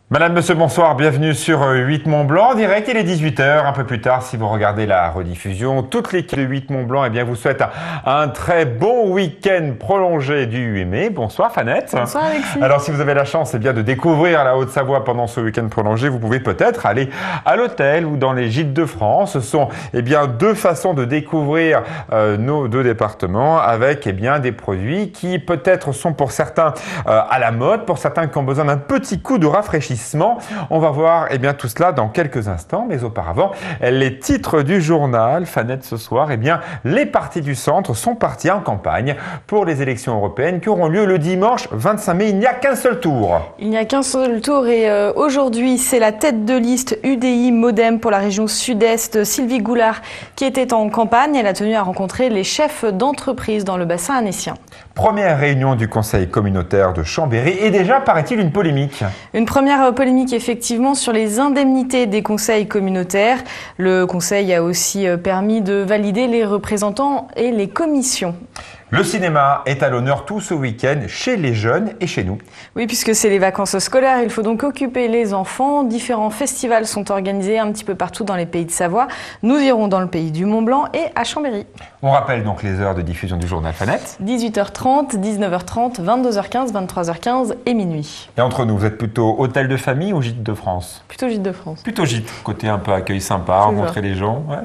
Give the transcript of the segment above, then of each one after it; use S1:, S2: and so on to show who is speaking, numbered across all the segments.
S1: Madame, monsieur, bonsoir, bienvenue sur 8 Mont-Blanc, direct, il est 18 h, un peu plus tard si vous regardez la rediffusion. Toute l'équipe de 8 Mont-Blanc vous souhaite un très bon week-end prolongé du 8 mai. Bonsoir Fanette.
S2: Bonsoir Alexis.
S1: Alors si vous avez la chance de découvrir la Haute-Savoie pendant ce week-end prolongé, vous pouvez peut-être aller à l'hôtel ou dans les gîtes de France. Ce sont deux façons de découvrir nos deux départements avec des produits qui peut-être sont pour certains à la mode, pour certains qui ont besoin d'un petit coup de rafraîchissement. On va voir tout cela dans quelques instants, mais auparavant, les titres du journal Fanette ce soir, les partis du centre sont partis en campagne pour les élections européennes qui auront lieu le dimanche 25 mai. Il n'y a qu'un seul tour.
S2: Il n'y a qu'un seul tour et aujourd'hui, c'est la tête de liste UDI Modem pour la région sud-est, Sylvie Goulard, qui était en campagne. Elle a tenu à rencontrer les chefs d'entreprise dans le bassin annécien.
S1: Première réunion du conseil communautaire de Chambéry et déjà, paraît-il, une polémique.
S2: Une première polémique effectivement sur les indemnités des conseils communautaires. Le conseil a aussi permis de valider les représentants et les commissions.
S1: Le cinéma est à l'honneur tout ce week-end chez les jeunes et chez nous.
S2: Oui, puisque c'est les vacances scolaires, il faut donc occuper les enfants. Différents festivals sont organisés un petit peu partout dans les pays de Savoie. Nous irons dans le pays du Mont-Blanc et à Chambéry.
S1: On rappelle donc les heures de diffusion du journal Fanette.
S2: 18h30, 19h30, 22h15, 23h15 et minuit.
S1: Et entre nous, vous êtes plutôt hôtel de famille ou gîte de France?
S2: Plutôt gîte de France.
S1: Plutôt gîte, côté un peu accueil sympa, rencontrer les gens. Ouais.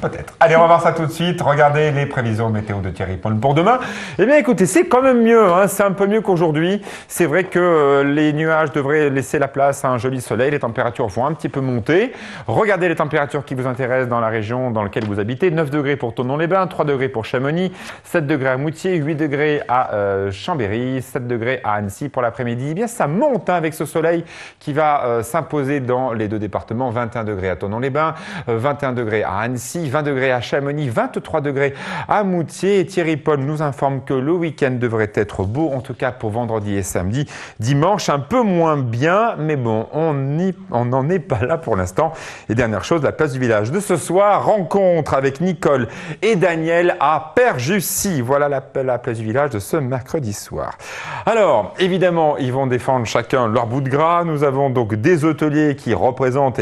S1: Peut-être. Allez, on va voir ça tout de suite. Regardez les prévisions météo de Thierry Paul pour demain. Écoutez, c'est quand même mieux. C'est un peu mieux qu'aujourd'hui. C'est vrai que les nuages devraient laisser la place à un joli soleil. Les températures vont un petit peu monter. Regardez les températures qui vous intéressent dans la région dans laquelle vous habitez. 9 degrés pour Thonon-les-Bains, 3 degrés pour Chamonix, 7 degrés à Moutier, 8 degrés à Chambéry, 7 degrés à Annecy pour l'après-midi. Ça monte avec ce soleil qui va s'imposer dans les deux départements. 21 degrés à Thonon-les-Bains, 21 degrés à Annecy, 20 degrés à Chamonix, 23 degrés à Moutier. Et Thierry Paul nous informe que le week-end devrait être beau, en tout cas pour vendredi et samedi. Dimanche, un peu moins bien, mais bon, on n'en est pas là pour l'instant. Et dernière chose, la place du village de ce soir, rencontre avec Nicole et Daniel à Père-Jussy. Voilà la place du village de ce mercredi soir. Alors, évidemment, ils vont défendre chacun leur bout de gras. Nous avons donc des hôteliers qui représentent,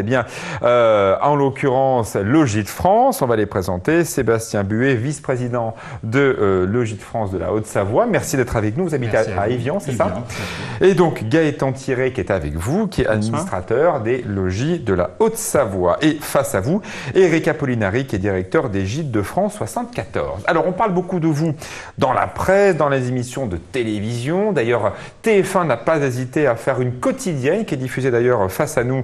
S1: en l'occurrence, le Gîte France. On va les présenter. Sébastien Buet, vice-président de le Gîte France de la Haute-Savoie. Merci d'être avec nous. Vous habitez à Évian, c'est ça? Et donc, Gaëtan Thiré qui est avec vous, qui est administrateur des logis de la Haute-Savoie. Et face à vous, Éric Apollinari, qui est directeur des Gîtes de France 74. Alors, on parle beaucoup de vous dans la presse, dans les émissions de télévision. D'ailleurs, TF1 n'a pas hésité à faire une quotidienne qui est diffusée d'ailleurs face à nous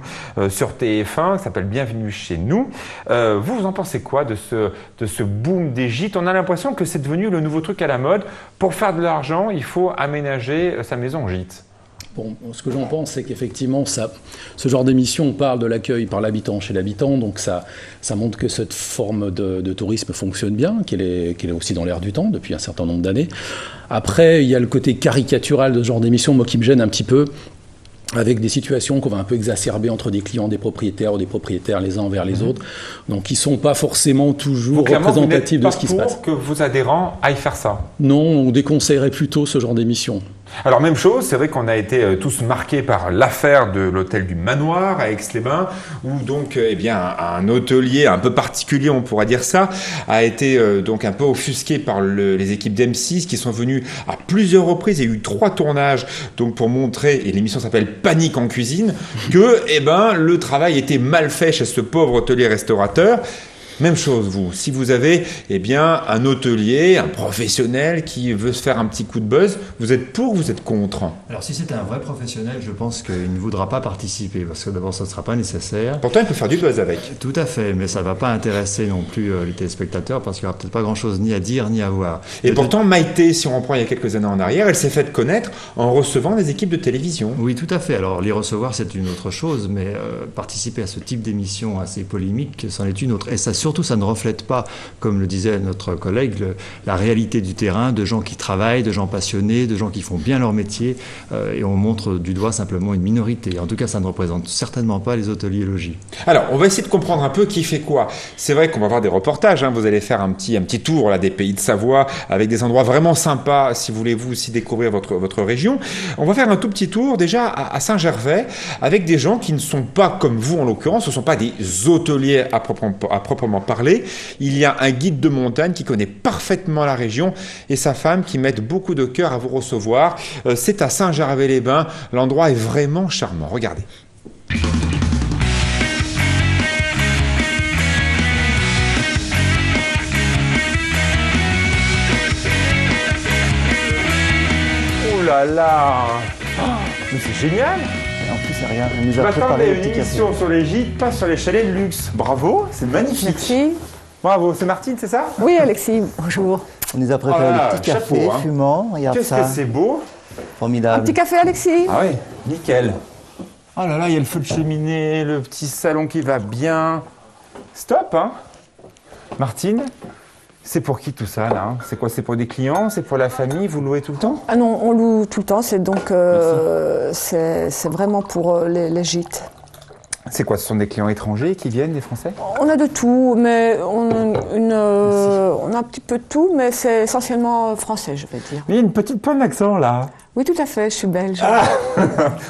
S1: sur TF1, qui s'appelle Bienvenue chez nous. Vous en pensez quoi de ce boom des gîtes? On a l'impression que c'est devenu le nouveau truc à la mode. Pour faire de l'argent, il faut aménager sa maison en gîte.
S3: Bon, ce que j'en pense, c'est qu'effectivement, ce genre d'émission parle de l'accueil par l'habitant chez l'habitant, donc ça montre que cette forme de tourisme fonctionne bien, qu'elle est aussi dans l'air du temps depuis un certain nombre d'années. Après, il y a le côté caricatural de ce genre d'émission, moi qui me gêne un petit peu, avec des situations qu'on va un peu exacerber entre des clients, des propriétaires ou des propriétaires les uns envers les autres, donc qui ne sont pas forcément toujours représentatifs de ce qui se passe.
S1: Que vos adhérents aillent faire ça? Non, on
S3: déconseillerait plutôt ce genre d'émission.
S1: Alors même chose, c'est vrai qu'on a été tous marqués par l'affaire de l'hôtel du Manoir à Aix-les-Bains, où donc un hôtelier un peu particulier, on pourrait dire ça, a été donc un peu offusqué par les équipes d'M6 qui sont venues à plusieurs reprises. Il y a eu 3 tournages donc pour montrer, et l'émission s'appelle Panique en cuisine, que le travail était mal fait chez ce pauvre hôtelier-restaurateur. Même chose, vous. Si vous avez un hôtelier, un professionnel qui veut se faire un petit coup de buzz, vous êtes pour ou vous êtes contre?
S4: Alors si c'est un vrai professionnel, je pense qu'il ne voudra pas participer, parce que d'abord ça ne sera pas nécessaire.
S1: Pourtant, il peut faire du buzz avec.
S4: Tout à fait, mais ça ne va pas intéresser non plus les téléspectateurs, parce qu'il n'y aura peut-être pas grand-chose ni à dire ni à voir.
S1: Et pourtant, Maïté, si on reprend il y a quelques années en arrière, elle s'est faite connaître en recevant des équipes de télévision.
S4: Oui, tout à fait. Alors les recevoir, c'est une autre chose, mais participer à ce type d'émission assez polémique, c'en est une autre. Et ça surtout, ça ne reflète pas, comme le disait notre collègue, la réalité du terrain, de gens qui travaillent, de gens passionnés, de gens qui font bien leur métier, et on montre du doigt simplement une minorité. En tout cas, ça ne représente certainement pas les hôteliers logis.
S1: Alors, on va essayer de comprendre un peu qui fait quoi. C'est vrai qu'on va voir des reportages, hein. Vous allez faire un petit tour là, des pays de Savoie, avec des endroits vraiment sympas, si vous voulez vous aussi découvrir votre région. On va faire un tout petit tour déjà à Saint-Gervais, avec des gens qui ne sont pas comme vous en l'occurrence, ce ne sont pas des hôteliers à proprement parler. Il y a un guide de montagne qui connaît parfaitement la région et sa femme qui mettent beaucoup de cœur à vous recevoir. C'est à Saint-Gervais-les-Bains. L'endroit est vraiment charmant. Regardez. Oh là là, mais c'est génial.
S5: Et en plus, c'est rien. Elle nous a préparé une émission
S1: sur les gîtes, pas sur les chalets de luxe. Bravo, c'est magnifique.
S6: Merci.
S1: Bravo, c'est Martine, c'est ça?
S6: Oui, Alexis, bonjour.
S5: On nous a préparé le petit café
S1: chapeau, hein.
S5: fumant. Regarde
S1: Qu'est-ce
S5: ça.
S1: que c'est beau.
S5: Formidable.
S6: Un petit café, Alexis?
S1: Ah oui, nickel. Oh là là, il y a le feu de cheminée, le petit salon qui va bien. Stop, hein. Martine, c'est pour qui tout ça, là? C'est quoi? C'est pour des clients? C'est pour la famille? Vous louez tout le temps?
S6: Ah non, on loue tout le temps, c'est donc c'est vraiment pour les gîtes.
S1: C'est quoi? Ce sont des clients étrangers qui viennent, des Français?
S6: On a de tout, mais on a un petit peu de tout, mais c'est essentiellement français, je vais dire.
S1: Mais il y a une petite pointe d'accent, là.
S6: Oui, tout à fait, je suis belge.
S1: Ah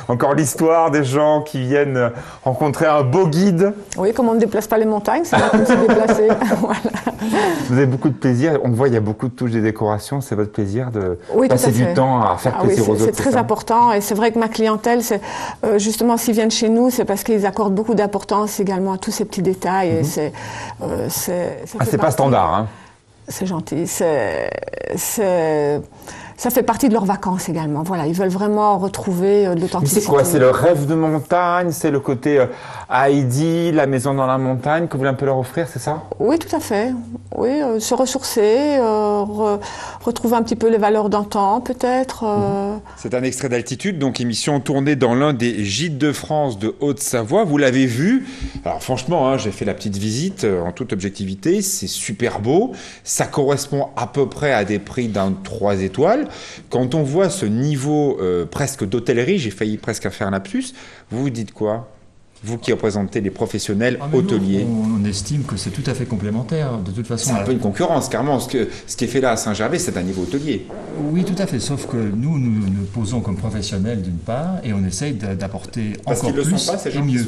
S1: encore l'histoire des gens qui viennent rencontrer un beau guide.
S6: Oui, comme on ne déplace pas les montagnes, c'est là qu'on s'est déplacé. Voilà.
S1: Vous avez beaucoup de plaisir. On voit, il y a beaucoup de touches et décorations. C'est votre plaisir de passer du temps à faire plaisir aux autres.
S6: C'est très important. Et c'est vrai que ma clientèle, c'est justement, s'ils viennent chez nous, c'est parce qu'ils accordent beaucoup d'importance également à tous ces petits détails. Et c'est
S1: pas standard, hein.
S6: C'est gentil. Ça fait partie de leurs vacances également. Voilà, ils veulent vraiment retrouver de l'authenticité.
S1: C'est quoi? C'est le rêve de montagne? C'est le côté Heidi, la maison dans la montagne que vous voulez un peu leur offrir, c'est ça?
S6: Oui, tout à fait. Oui, se ressourcer, retrouver un petit peu les valeurs d'antan, peut-être.
S1: C'est un extrait d'Altitude, donc émission tournée dans l'un des gîtes de France de Haute-Savoie. Vous l'avez vu. Alors franchement, hein, j'ai fait la petite visite en toute objectivité. C'est super beau. Ça correspond à peu près à des prix d'un 3 étoiles. Quand on voit ce niveau presque d'hôtellerie, j'ai failli presque faire un lapsus, vous vous dites quoi? Vous qui représentez les professionnels hôteliers.
S4: On estime que c'est tout à fait complémentaire. De toute façon,
S1: c'est un peu une concurrence, carrément. Ce qui est fait là à Saint-Gervais, c'est un niveau hôtelier.
S4: Oui, tout à fait. Sauf que nous posons comme professionnels d'une part et on essaye d'apporter encore plus et mieux.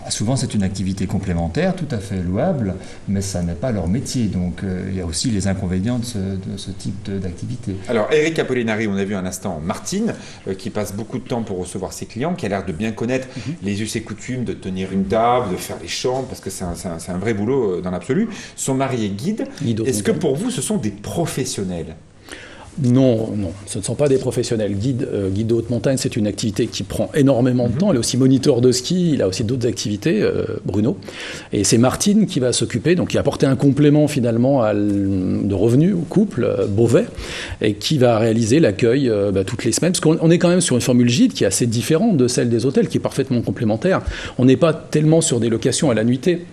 S4: Souvent, c'est une activité complémentaire, tout à fait louable, mais ça n'est pas leur métier. Donc, il y a aussi les inconvénients de ce type d'activité.
S1: Alors, Eric Apollinari, on a vu un instant Martine, qui passe beaucoup de temps pour recevoir ses clients, qui a l'air de bien connaître les us et coutumes de tenir une table, de faire les chambres, parce que c'est un vrai boulot dans l'absolu. Son mari est guide. Est-ce que pour vous, ce sont des professionnels?
S3: Non, ce ne sont pas des professionnels. Guide de haute montagne, c'est une activité qui prend énormément de temps. Il est aussi moniteur de ski, il a aussi d'autres activités, Bruno. Et c'est Martine qui va s'occuper, donc qui a apporté un complément finalement de revenus au couple Beauvais, et qui va réaliser l'accueil toutes les semaines. Parce qu'on est quand même sur une formule gîte qui est assez différente de celle des hôtels, qui est parfaitement complémentaire. On n'est pas tellement sur des locations à la nuitée.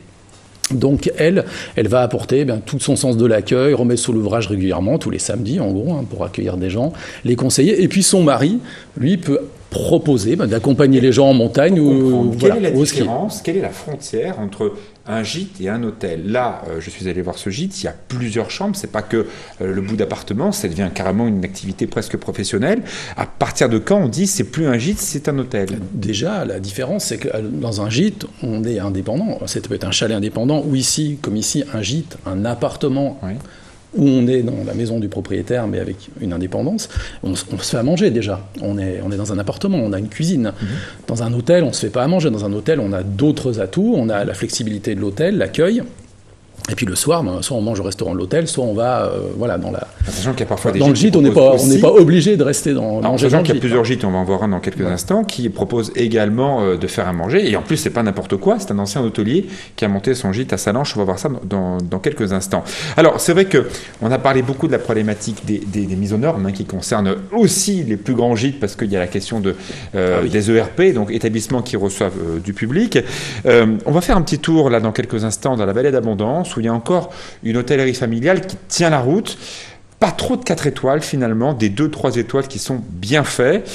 S3: Donc elle va apporter tout son sens de l'accueil, remettre sur l'ouvrage régulièrement, tous les samedis en gros, pour accueillir des gens, les conseiller. Et puis son mari, lui, peut proposer d'accompagner les gens en montagne ou
S1: quelle est la différence, quelle est la frontière entre un gîte et un hôtel? Là, je suis allé voir ce gîte, il y a plusieurs chambres, c'est pas que le bout d'appartement, ça devient carrément une activité presque professionnelle. À partir de quand on dit c'est plus un gîte, c'est un hôtel?
S3: Déjà, la différence, c'est que dans un gîte, on est indépendant. Ça peut être un chalet indépendant ou ici, comme ici, un gîte, un appartement. Oui. Où on est dans la maison du propriétaire, mais avec une indépendance, on se fait à manger déjà. On est dans un appartement, on a une cuisine. Dans un hôtel, on ne se fait pas à manger. Dans un hôtel, on a d'autres atouts. On a la flexibilité de l'hôtel, l'accueil. Et puis le soir, soit on mange au restaurant de l'hôtel, soit on va dans la.
S1: Sachant qu'il y a parfois des
S3: dans le gîte, on n'est pas obligé de rester dans.
S1: Sachant qu'il y a plusieurs gîtes, on va en voir un dans quelques instants, qui proposent également de faire à manger. Et en plus, c'est pas n'importe quoi. C'est un ancien hôtelier qui a monté son gîte à Salanches. On va voir ça dans quelques instants. Alors, c'est vrai que on a parlé beaucoup de la problématique des mises aux normes, qui concernent aussi les plus grands gîtes, parce qu'il y a la question des ERP, donc établissements qui reçoivent du public. On va faire un petit tour là dans quelques instants dans la vallée d'Abondance, France où il y a encore une hôtellerie familiale qui tient la route. Pas trop de 4 étoiles finalement, des 2-3 étoiles qui sont bien faits.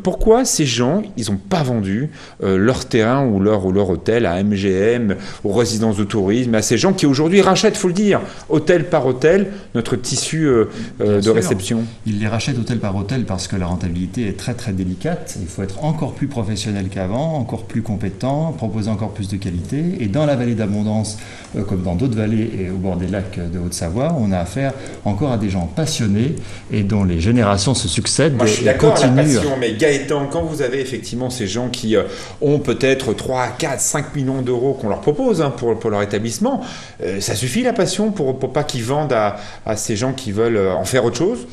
S1: Pourquoi ces gens, ils n'ont pas vendu leur terrain ou leur hôtel à MGM, aux résidences de tourisme, à ces gens qui aujourd'hui rachètent, il faut le dire, hôtel par hôtel, notre tissu de réception?
S4: Ils les rachètent hôtel par hôtel parce que la rentabilité est très très délicate. Il faut être encore plus professionnel qu'avant, encore plus compétent, proposer encore plus de qualité. Et dans la vallée d'Abondance, comme dans d'autres vallées et au bord des lacs de Haute-Savoie, on a affaire encore à des gens passionnés et dont les générations se succèdent.
S1: Moi, je suis d'accord avec la passion, mais Gaëtan, quand vous avez effectivement ces gens qui ont peut-être 3, 4, 5 millions d'euros qu'on leur propose pour leur établissement, ça suffit la passion pour pas qu'ils vendent à ces gens qui veulent en faire autre chose?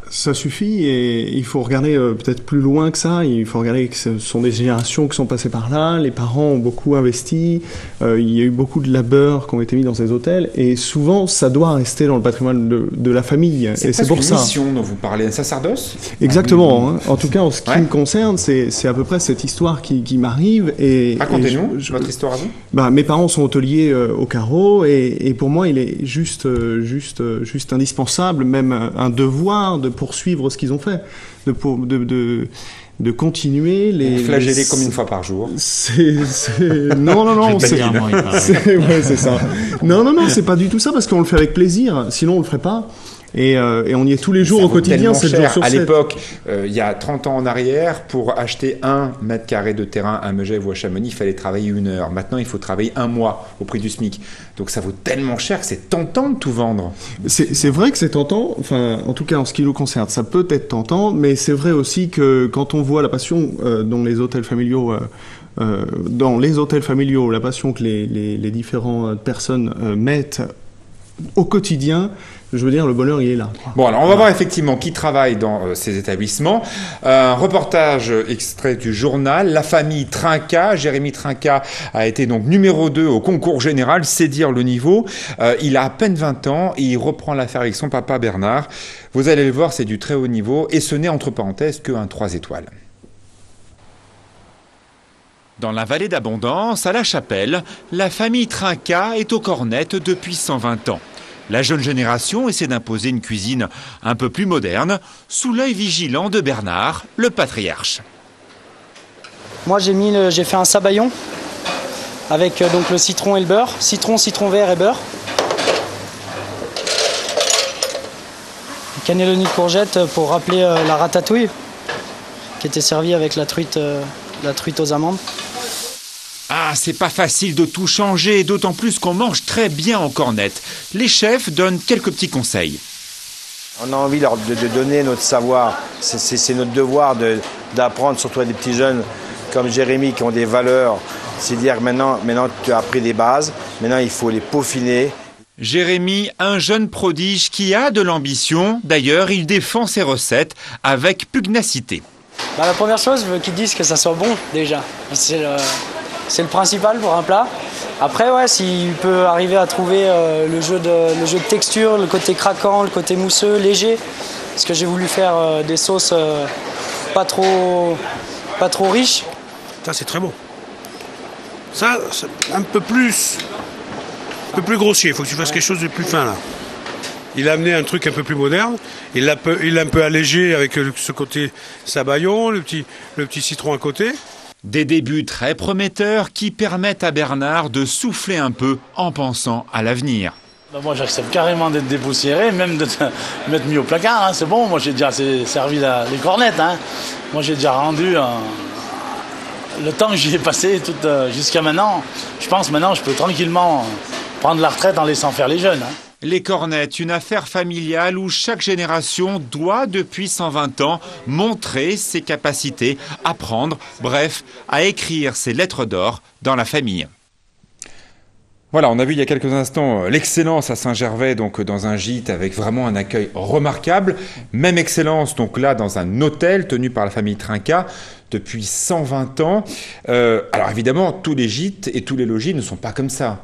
S7: Ça suffit et il faut regarder peut-être plus loin que ça. Il faut regarder que ce sont des générations qui sont passées par là. Les parents ont beaucoup investi. Il y a eu beaucoup de labeur qui ont été mis dans ces hôtels et souvent ça doit rester dans le patrimoine de la famille.
S1: C'est pour ça. Mission dont vous parlez, un sacerdoce?
S7: Exactement. Hein. En tout cas, en ce qui me concerne, c'est à peu près cette histoire qui m'arrive.
S1: Racontez-nous votre histoire à vous.
S7: Mes parents sont hôteliers au carreau et pour moi, il est juste indispensable, même un devoir de poursuivre ce qu'ils ont fait, de continuer les...
S1: Flageller comme une fois par jour.
S7: Non, c'est ça. Non, c'est pas du tout ça parce qu'on le fait avec plaisir. Sinon, on le ferait pas. Et on y est tous les jours au quotidien, 7 jours sur 7.
S1: À l'époque, il y a 30 ans en arrière, pour acheter 1 mètre carré de terrain à Megève ou à Chamonix, il fallait travailler 1 heure. Maintenant, il faut travailler 1 mois au prix du SMIC. Donc ça vaut tellement cher que c'est tentant de tout vendre.
S7: C'est vrai que c'est tentant, enfin, en tout cas en ce qui nous concerne, ça peut être tentant, mais c'est vrai aussi que quand on voit la passion dont les hôtels familiaux... dans les hôtels familiaux, la passion que les différentes personnes mettent au quotidien, je veux dire, le bonheur, il est là.
S1: Bon, alors on va voir effectivement qui travaille dans ces établissements. Un reportage extrait du journal. La famille Trinca, Jérémy Trinca a été donc numéro 2 au concours général, c'est dire le niveau. Il a à peine 20 ans et il reprend l'affaire avec son papa Bernard. Vous allez le voir, c'est du très haut niveau et ce n'est entre parenthèses qu'un 3 étoiles. Dans la vallée d'Abondance, à La Chapelle, la famille Trinca est aux cornettes depuis 120 ans. La jeune génération essaie d'imposer une cuisine un peu plus moderne, sous l'œil vigilant de Bernard, le patriarche.
S8: Moi j'ai fait un sabayon avec donc le citron et le beurre, citron vert et beurre. Cannelloni de courgette pour rappeler la ratatouille qui était servie avec la truite aux amandes.
S1: Ah, c'est pas facile de tout changer, d'autant plus qu'on mange très bien en cornette. Les chefs donnent quelques petits conseils.
S9: On a envie de donner notre savoir. C'est notre devoir d'apprendre, surtout à des petits jeunes comme Jérémy qui ont des valeurs. C'est dire que maintenant tu as appris des bases, maintenant il faut les peaufiner.
S1: Jérémy, un jeune prodige qui a de l'ambition. D'ailleurs, il défend ses recettes avec pugnacité.
S8: La première chose, je veux qu'ils disent que ça soit bon déjà. C'est le principal pour un plat. Après, ouais, s'il peut arriver à trouver le jeu de texture, le côté craquant, le côté mousseux, léger. Parce que j'ai voulu faire des sauces pas trop riches.
S10: Ça, c'est très bon. Ça, c'est un peu plus grossier. Il faut que tu fasses quelque chose de plus fin, là. Il a amené un truc un peu plus moderne. Il l'a un peu allégé avec ce côté sabayon, le petit citron à côté.
S1: Des débuts très prometteurs qui permettent à Bernard de souffler un peu en pensant à l'avenir.
S11: Moi, j'accepte carrément d'être dépoussiéré, même de m'être mis au placard. Hein. C'est bon, moi j'ai déjà servi les cornettes. Hein. Moi j'ai déjà rendu le temps que j'y ai passé jusqu'à maintenant. Je pense maintenant je peux tranquillement prendre la retraite en laissant faire les jeunes. Hein.
S1: Les cornettes, une affaire familiale où chaque génération doit, depuis 120 ans, montrer ses capacités, apprendre, bref, à écrire ses lettres d'or dans la famille. Voilà, on a vu il y a quelques instants l'excellence à Saint-Gervais, donc dans un gîte avec vraiment un accueil remarquable. Même excellence, donc là, dans un hôtel tenu par la famille Trinca depuis 120 ans. Alors évidemment, tous les gîtes et tous les logis ne sont pas comme ça.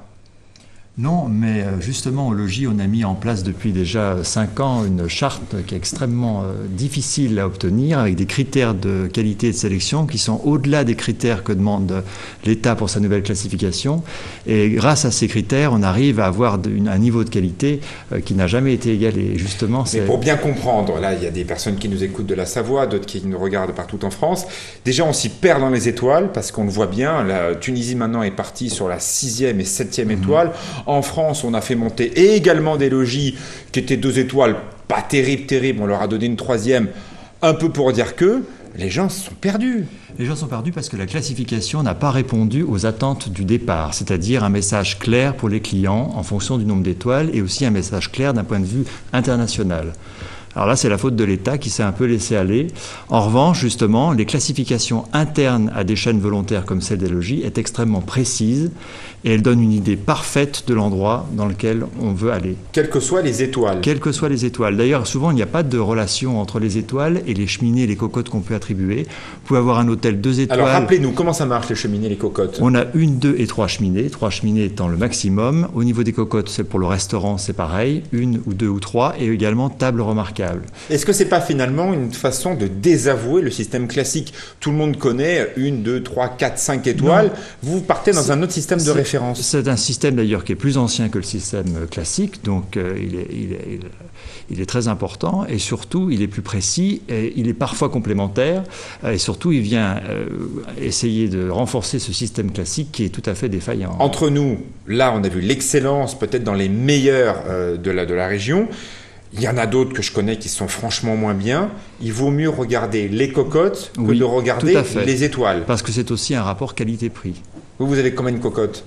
S4: Non, mais justement, au logis, on a mis en place depuis déjà 5 ans une charte qui est extrêmement difficile à obtenir, avec des critères de qualité et de sélection qui sont au-delà des critères que demande l'État pour sa nouvelle classification. Et grâce à ces critères, on arrive à avoir un niveau de qualité qui n'a jamais été égalé. Justement,
S1: mais pour bien comprendre, là, il y a des personnes qui nous écoutent de la Savoie, d'autres qui nous regardent partout en France. Déjà, on s'y perd dans les étoiles, parce qu'on le voit bien, la Tunisie maintenant est partie sur la 6e et 7e étoile. En France, on a fait monter et également des logis qui étaient 2 étoiles, pas terrible, on leur a donné une 3e, un peu pour dire que les gens sont perdus.
S4: Les gens sont perdus parce que la classification n'a pas répondu aux attentes du départ, c'est-à-dire un message clair pour les clients en fonction du nombre d'étoiles et aussi un message clair d'un point de vue international. Alors là, c'est la faute de l'État qui s'est un peu laissé aller. En revanche, justement, les classifications internes à des chaînes volontaires comme celle des logis est extrêmement précise et elle donne une idée parfaite de l'endroit dans lequel on veut aller.
S1: Quelles que soient les étoiles.
S4: Quelles que soient les étoiles. D'ailleurs, souvent, il n'y a pas de relation entre les étoiles et les cheminées et les cocottes qu'on peut attribuer. Vous pouvez avoir un hôtel 2 étoiles.
S1: Alors, rappelez-nous, comment ça marche les cheminées et les cocottes?
S4: On a 1, 2 et 3 cheminées. 3 cheminées étant le maximum. Au niveau des cocottes, c'est pour le restaurant, c'est pareil. 1 ou 2 ou 3 et également table remarquable.
S1: Est-ce que c'est pas finalement une façon de désavouer le système classique? Tout le monde connaît 1, 2, 3, 4, 5 étoiles. Non. Vous partez dans un autre système de référence.
S4: C'est un système d'ailleurs qui est plus ancien que le système classique, donc il est très important et surtout il est plus précis, et il est parfois complémentaire et surtout il vient essayer de renforcer ce système classique qui est tout à fait défaillant.
S1: Entre nous, là on a vu l'excellence peut-être dans les meilleurs de la région. Il y en a d'autres que je connais qui sont franchement moins bien. Il vaut mieux regarder les cocottes que de regarder les étoiles.
S4: Parce que c'est aussi un rapport qualité-prix.
S1: Vous avez combien de cocottes?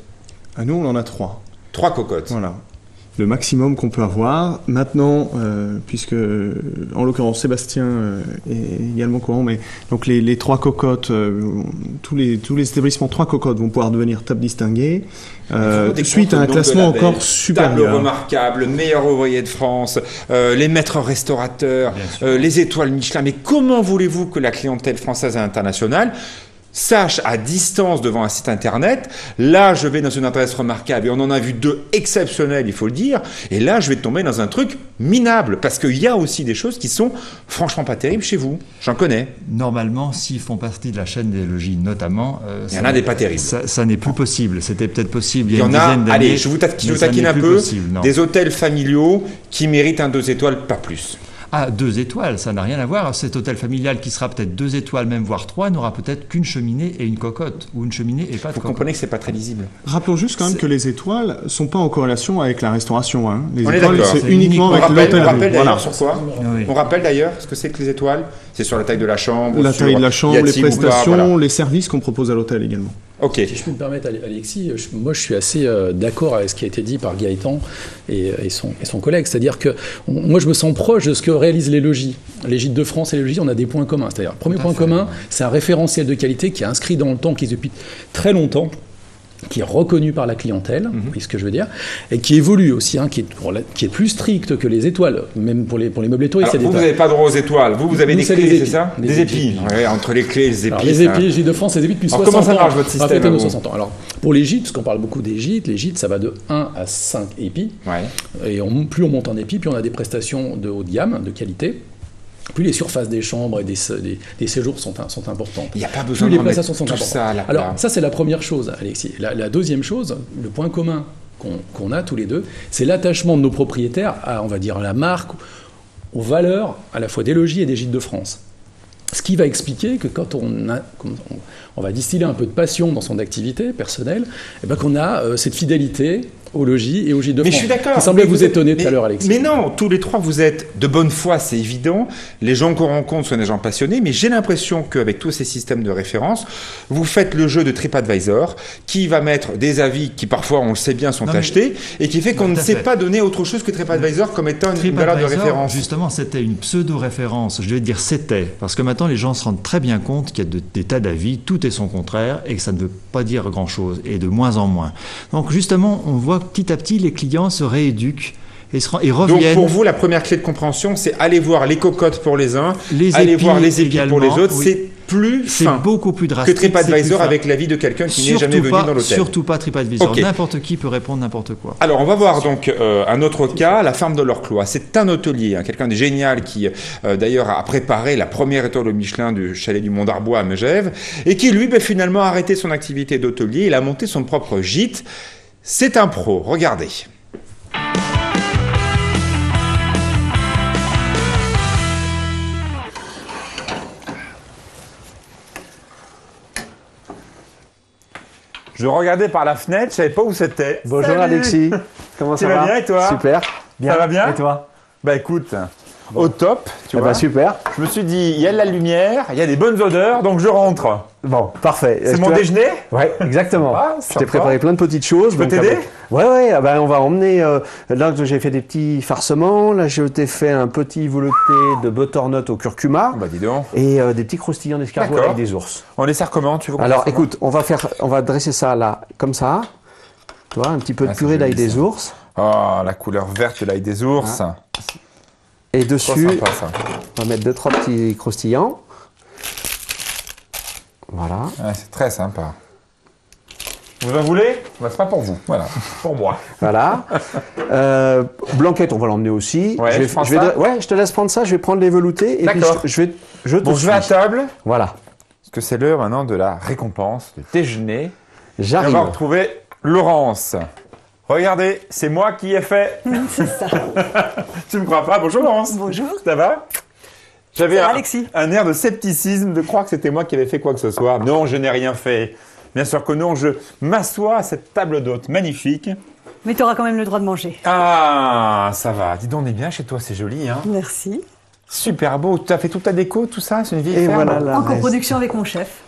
S7: Nous, on en a 3.
S1: 3 cocottes.
S7: Voilà. Le maximum qu'on peut avoir. Maintenant, puisque, en l'occurrence, Sébastien est également au courant, mais donc les 3 cocottes, tous les établissements 3 cocottes vont pouvoir devenir table distinguée, suite à un classement encore supérieur.
S1: Table remarquable, meilleur ouvrier de France, les maîtres restaurateurs, les étoiles Michelin. Mais comment voulez-vous que la clientèle française et internationale sache à distance devant un site internet, là je vais dans une adresse remarquable et on en a vu 2 exceptionnels, il faut le dire, et là je vais tomber dans un truc minable, parce qu'il y a aussi des choses qui sont franchement pas terribles chez vous, j'en connais.
S4: Normalement, s'ils font partie de la chaîne des logis notamment,
S1: il y en a des pas terribles.
S4: Ça n'est plus possible, c'était peut-être possible il y a
S1: une
S4: dizaine d'années.
S1: Allez, je vous taquine un peu, des hôtels familiaux qui méritent un 2 étoiles, pas plus.
S4: Ah, 2 étoiles, ça n'a rien à voir. Cet hôtel familial qui sera peut-être 2 étoiles, même voire 3, n'aura peut-être qu'une cheminée et une cocotte, ou une cheminée et pas de cocotte.
S1: Vous comprenez que c'est pas très lisible.
S7: Rappelons juste quand même que les étoiles sont pas en corrélation avec la restauration. Hein. Les étoiles, c'est uniquement avec l'hôtel.
S1: On rappelle d'ailleurs sur quoi On rappelle d'ailleurs ce que c'est que les étoiles. C'est sur la taille de la chambre.
S7: La taille de la chambre, les prestations, les services qu'on propose à l'hôtel également.
S1: Ok.
S3: Si je peux me permettre, Alexis, moi je suis assez d'accord avec ce qui a été dit par Gaëtan et son collègue. C'est-à-dire que moi je me sens proche de ce que réalisent les logis. Les gîtes de France et les logis, on a des points communs. C'est-à-dire, premier point commun, c'est un référentiel de qualité qui est inscrit dans le temps, qui est depuis très longtemps, qui est reconnu par la clientèle, vous voyez ce que je veux dire, et qui évolue aussi, hein, qui est plus strict que les étoiles, même pour les meubles touristes.
S1: Vous n'avez pas droit aux étoiles, vous avez des clés, c'est ça? Des épis. Ouais, entre les clés et les épis.
S3: Alors, les épis, gîtes de France, les épis depuis 60 ans.
S1: Comment ça marche votre système
S3: 60 ans. Alors, pour les gîtes, parce qu'on parle beaucoup des gîtes, les gîtes, ça va de 1 à 5 épis. Ouais. Et plus on monte en épis, plus on a des prestations de haut de gamme, de qualité. Plus les surfaces des chambres et des séjours sont importantes.
S1: Il n'y a pas besoin
S3: de
S1: les prestations
S3: sont importantes. Ça, alors, ça, c'est la première chose, Alexis. La deuxième chose, le point commun qu'on a tous les deux, c'est l'attachement de nos propriétaires à, on va dire, la marque, aux valeurs à la fois des logis et des gîtes de France. Ce qui va expliquer que quand on va distiller un peu de passion dans son activité personnelle, et ben qu'on a cette fidélité au logis et au gîte de France.
S1: Mais je suis d'accord.
S3: Ça semblait vous étonner tout à l'heure, Alexis.
S1: Mais non, tous les 3, vous êtes de bonne foi, c'est évident. Les gens qu'on rencontre sont des gens passionnés, mais j'ai l'impression qu'avec tous ces systèmes de référence, vous faites le jeu de TripAdvisor, qui va mettre des avis qui parfois, on le sait bien, sont achetés, et qui fait qu'on ne sait pas donner autre chose que TripAdvisor comme étant une valeur de référence.
S4: Justement, c'était une pseudo-référence. Je vais dire c'était, parce que maintenant, les gens se rendent très bien compte qu'il y a des tas d'avis, tout est son contraire, et que ça ne veut pas dire grand-chose, et de moins en moins. Donc justement, on voit petit à petit, les clients se rééduquent et reviennent.
S1: Donc pour vous, la première clé de compréhension, c'est aller voir les cocottes pour les uns, aller voir les épis pour les autres. Oui. C'est plus fin.
S12: C'est beaucoup plus drastique.
S1: Que TripAdvisor avec l'avis de quelqu'un qui n'est jamais venu dans l'hôtel.
S12: Surtout pas TripAdvisor. N'importe qui peut répondre n'importe quoi.
S1: Alors, on va voir donc un autre cas, la ferme de l'Orclois. C'est un hôtelier, quelqu'un de génial qui, d'ailleurs, a préparé la première étoile au Michelin du chalet du Mont d'Arbois à Megève et qui, lui, finalement, a arrêté son activité d'hôtelier. Il a monté son propre gîte. C'est un pro. Regardez. Je regardais par la fenêtre, je savais pas où c'était.
S13: Bonjour. Salut Alexis, comment ça va?
S1: Tu vas bien et toi?
S13: Super, bien.
S1: Ça va bien?
S13: Et toi?
S1: Bah écoute, au top, tu vois.
S13: Super.
S1: Je me suis dit, il y a de la lumière, il y a des bonnes odeurs, donc je rentre.
S13: Bon, parfait.
S1: C'est mon déjeuner?
S13: Ouais, exactement. Je t'ai préparé plein de petites choses.
S1: Je peux t'aider?
S13: Ouais, on va emmener. Là, j'ai fait des petits farcements. Là, je t'ai fait un petit velouté de butternut au curcuma.
S1: Bah dis donc.
S13: Et des petits croustillants d'escargot avec des ours.
S1: On les sert comment? Tu veux?
S13: Alors, écoute, on va dresser ça là, comme ça. Tu vois, un petit peu de purée d'ail des ours.
S1: Oh, la couleur verte de l'ail des ours.
S13: Ah. Et dessus, sympa, ça. On va mettre 2-3 petits croustillants. Voilà.
S1: C'est très sympa. Vous en voulez? C'est pas pour vous. Voilà, pour moi.
S13: Voilà. Blanquette, on va l'emmener aussi.
S1: Ouais,
S13: je te laisse prendre ça. Je vais prendre les veloutés.
S1: D'accord.
S13: Je vais
S1: à table.
S13: Voilà.
S1: Parce que c'est l'heure maintenant de la récompense, du déjeuner.
S13: J'arrive.
S1: Et on va retrouver Laurence. Regardez, c'est moi qui ai fait.
S14: C'est ça.
S1: Tu me crois pas? Bonjour Laurence.
S14: Bonjour.
S1: Ça va? J'avais
S14: un
S1: air de scepticisme de croire que c'était moi qui avais fait quoi que ce soit. Non, je n'ai rien fait. Bien sûr que non, je m'assois à cette table d'hôte magnifique.
S14: Mais tu auras quand même le droit de manger.
S1: Ah, ça va. Dis donc, on est bien chez toi, c'est joli. Hein.
S14: Merci.
S1: Super beau. Tu as fait toute ta déco, tout ça? C'est une vieille ferme.
S14: Voilà, en coproduction avec mon chef.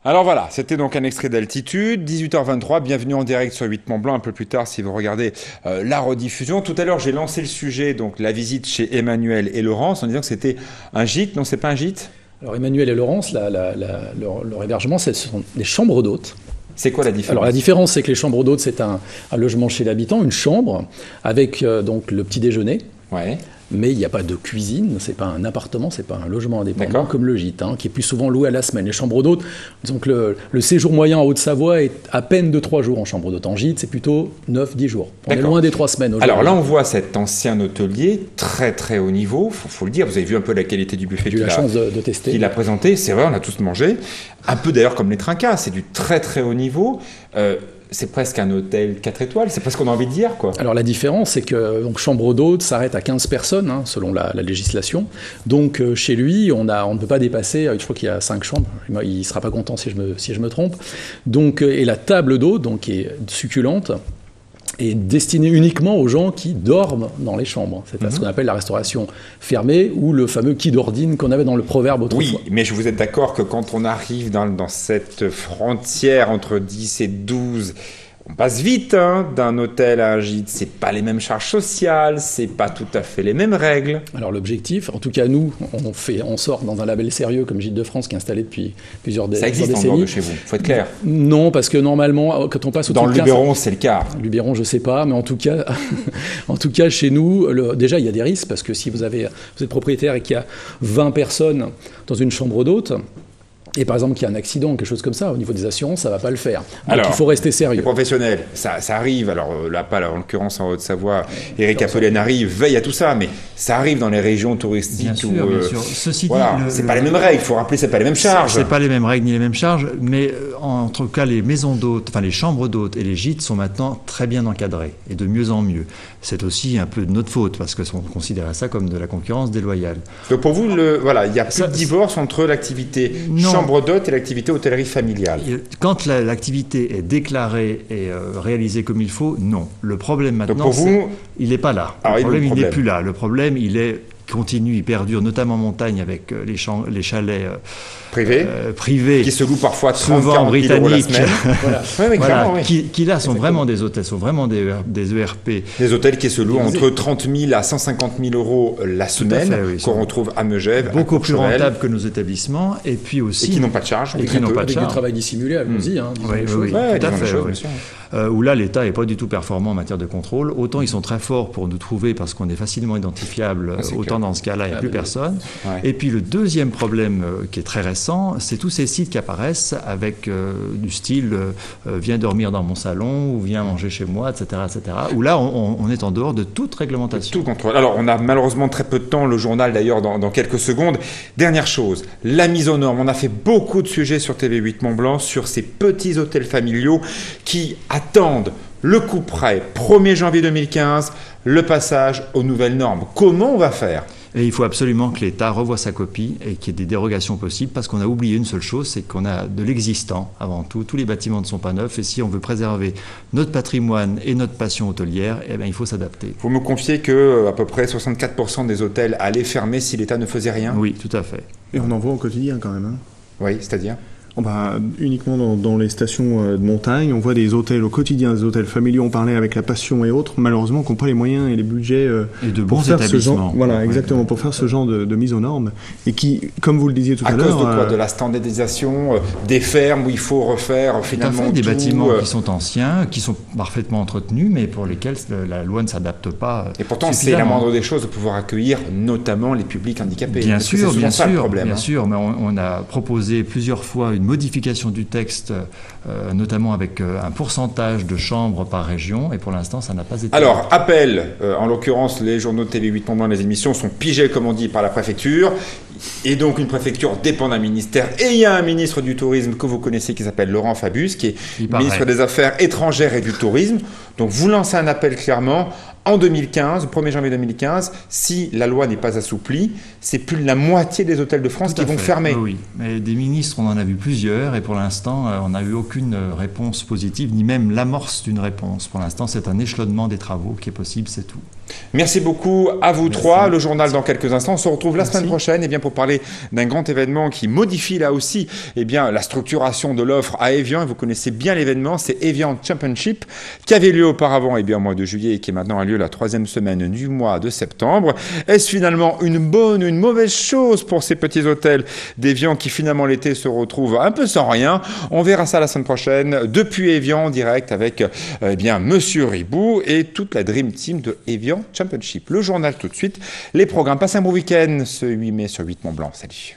S1: Alors voilà, c'était donc un extrait d'Altitude, 18h23, bienvenue en direct sur 8 Mont-Blanc, un peu plus tard si vous regardez la rediffusion. Tout à l'heure, j'ai lancé le sujet, donc la visite chez Emmanuel et Laurence, en disant que c'était un gîte. Non, c'est pas un gîte?
S3: Alors Emmanuel et Laurence, leur hébergement, ce sont des chambres d'hôtes.
S1: C'est quoi la différence?
S3: Alors la différence, c'est que les chambres d'hôtes, c'est un logement chez l'habitant, une chambre, avec donc le petit déjeuner.
S1: Ouais.
S3: Mais il n'y a pas de cuisine, c'est pas un appartement, c'est pas un logement indépendant comme le gîte, qui est plus souvent loué à la semaine. Les chambres d'hôtes, donc le séjour moyen en Haute-Savoie est à peine de 3 jours en chambre d'hôte. En gîte, c'est plutôt 9-10 jours. On est loin des 3 semaines aujourd'hui.
S1: Alors là, on voit cet ancien hôtelier, très très haut niveau, faut le dire. Vous avez vu un peu la qualité du buffet
S3: J'ai eu la chance de tester.
S1: Il a présenté, c'est vrai, on a tous mangé. Un peu d'ailleurs comme les trincas, c'est du très très haut niveau. C'est presque un hôtel 4 étoiles, c'est presque ce qu'on a envie de dire, quoi.
S3: Alors la différence, c'est que donc, chambre d'hôte s'arrête à 15 personnes, selon la législation. Donc chez lui, on ne peut pas dépasser, je crois qu'il y a 5 chambres, il ne sera pas content si je me trompe. Donc, et la table d'hôte, donc, qui est succulente, est destinée uniquement aux gens qui dorment dans les chambres. C'est ce qu'on appelle la restauration fermée, ou le fameux qui d'ordine qu'on avait dans le proverbe autrefois.
S1: Oui, mais vous êtes d'accord que quand on arrive dans cette frontière entre 10 et 12, on passe vite d'un hôtel à un gîte. C'est pas les mêmes charges sociales, c'est pas tout à fait les mêmes règles.
S3: Alors l'objectif, en tout cas nous, on sort dans un label sérieux comme Gîte de France qui est installé depuis plusieurs décennies.
S1: Ça existe en dehors de chez vous, faut être clair.
S3: Non, parce que normalement, quand on passe au
S1: dans le Luberon, c'est le cas.
S3: Luberon, je sais pas, mais en tout cas, chez nous, déjà il y a des risques parce que si vous êtes propriétaire et qu'il y a 20 personnes dans une chambre d'hôte. Et par exemple qu'il y a un accident, quelque chose comme ça, au niveau des assurances, ça ne va pas le faire. Donc alors, il faut rester sérieux.
S1: Les professionnels, ça arrive, alors là, pas en l'occurrence en Haute-Savoie, Éric Appelen arrive, veille à tout ça, mais ça arrive dans les régions touristiques.
S12: Bien sûr, bien sûr. Ceci dit,
S1: c'est pas les mêmes règles, il faut rappeler, c'est pas les mêmes charges.
S12: C'est pas les mêmes règles ni les mêmes charges, mais en tout cas, les maisons d'hôtes, enfin les chambres d'hôtes et les gîtes sont maintenant très bien encadrés, et de mieux en mieux. C'est aussi un peu de notre faute, parce qu'on considère ça comme de la concurrence déloyale.
S1: Donc pour vous, il y a plus de divorce entre l'activité chambre d'hôte et l'activité hôtellerie familiale.
S12: Quand l'activité est déclarée et réalisée comme il faut, non. Le problème maintenant,
S1: pour vous,
S12: il n'est pas là. Le problème, il n'est plus là. Le problème, il continue, il perdure, notamment en montagne avec les chalets privés
S1: qui se louent parfois 30-40
S12: britanniques,
S1: € la semaine.
S12: Voilà. Qui là sont vraiment des hôtels, sont vraiment des ERP.
S1: Des hôtels qui se louent entre 30 000 à 150 000 € la semaine, qu'on retrouve à Megève,
S12: beaucoup plus rentables que nos établissements, et puis aussi
S1: et qui n'ont pas de charge,
S3: et qui n'ont pas de charge. Du travail dissimulé, allons-y.
S12: Oui, tout à fait. Où là, l'État n'est pas du tout performant en matière de contrôle. Autant ils sont très forts pour nous trouver parce qu'on est facilement identifiable, autant dans ce cas-là, il n'y a plus personne. Et puis le deuxième problème qui est très récent, c'est tous ces sites qui apparaissent avec du style viens dormir dans mon salon ou viens manger chez moi, etc., où là on est en dehors de toute réglementation.
S1: Tout contrôle. Alors on a malheureusement très peu de temps, le journal d'ailleurs dans quelques secondes. Dernière chose, la mise aux normes. On a fait beaucoup de sujets sur TV8 Mont-Blanc sur ces petits hôtels familiaux qui attendent le coup près, 1er janvier 2015, le passage aux nouvelles normes. Comment on va faire ?
S12: Et il faut absolument que l'État revoie sa copie et qu'il y ait des dérogations possibles, parce qu'on a oublié une seule chose, c'est qu'on a de l'existant avant tout. Tous les bâtiments ne sont pas neufs, et si on veut préserver notre patrimoine et notre passion hôtelière, eh bien, il faut s'adapter.
S1: Vous me confiez qu'à peu près 64% des hôtels allaient fermer si l'État ne faisait rien ?
S12: Oui, tout à fait.
S7: Et on en voit au quotidien quand même.
S1: Oui, c'est-à-dire ?
S7: Uniquement dans les stations de montagne, on voit des hôtels au quotidien, des hôtels familiaux, on parlait avec la Passion et autres, malheureusement qui n'ont pas les moyens et les budgets
S12: et de
S7: pour
S12: bons
S7: faire
S12: établissements.
S7: Exactement, pour faire ce genre de mise aux normes, et qui, comme vous le disiez tout à l'heure...
S1: À cause de quoi ? De la standardisation, des fermes où il faut refaire finalement
S12: tout. Des bâtiments qui sont anciens, qui sont parfaitement entretenus, mais pour lesquels la loi ne s'adapte pas.
S1: Et pourtant, c'est la moindre des choses de pouvoir accueillir notamment les publics handicapés.
S12: Bien sûr, bien
S1: problème,
S12: sûr, mais on a proposé plusieurs fois une modification du texte, notamment avec un pourcentage de chambres par région, et pour l'instant, ça n'a pas été...
S1: Alors, appel, en l'occurrence, les journaux de TV8 Mont-Blanc, les émissions sont pigés, comme on dit, par la préfecture, et donc une préfecture dépend d'un ministère, et il y a un ministre du Tourisme que vous connaissez qui s'appelle Laurent Fabius, qui est ministre des Affaires étrangères et du Tourisme. Donc, vous lancez un appel clairement. En 2015, le 1er janvier 2015, si la loi n'est pas assouplie, c'est plus de la moitié des hôtels de France qui vont fermer.
S12: Oui, mais des ministres, on en a vu plusieurs, et pour l'instant, on n'a eu aucune réponse positive, ni même l'amorce d'une réponse. Pour l'instant, c'est un échelonnement des travaux qui est possible, c'est tout.
S1: Merci beaucoup à vous trois. Le journal dans quelques instants. On se retrouve la semaine prochaine pour parler d'un grand événement qui modifie là aussi la structuration de l'offre à Évian. Vous connaissez bien l'événement, c'est Évian Championship qui avait lieu auparavant au mois de juillet et qui maintenant a lieu la 3e semaine du mois de septembre. Est-ce finalement une bonne ou une mauvaise chose pour ces petits hôtels d'Évian qui finalement l'été se retrouvent un peu sans rien? On verra ça la semaine prochaine depuis Évian en direct avec Monsieur Ribou et toute la Dream Team de Évian Championship. Le journal tout de suite, les programmes. Passez un bon week-end ce 8 mai sur 8 Mont-Blanc. Salut.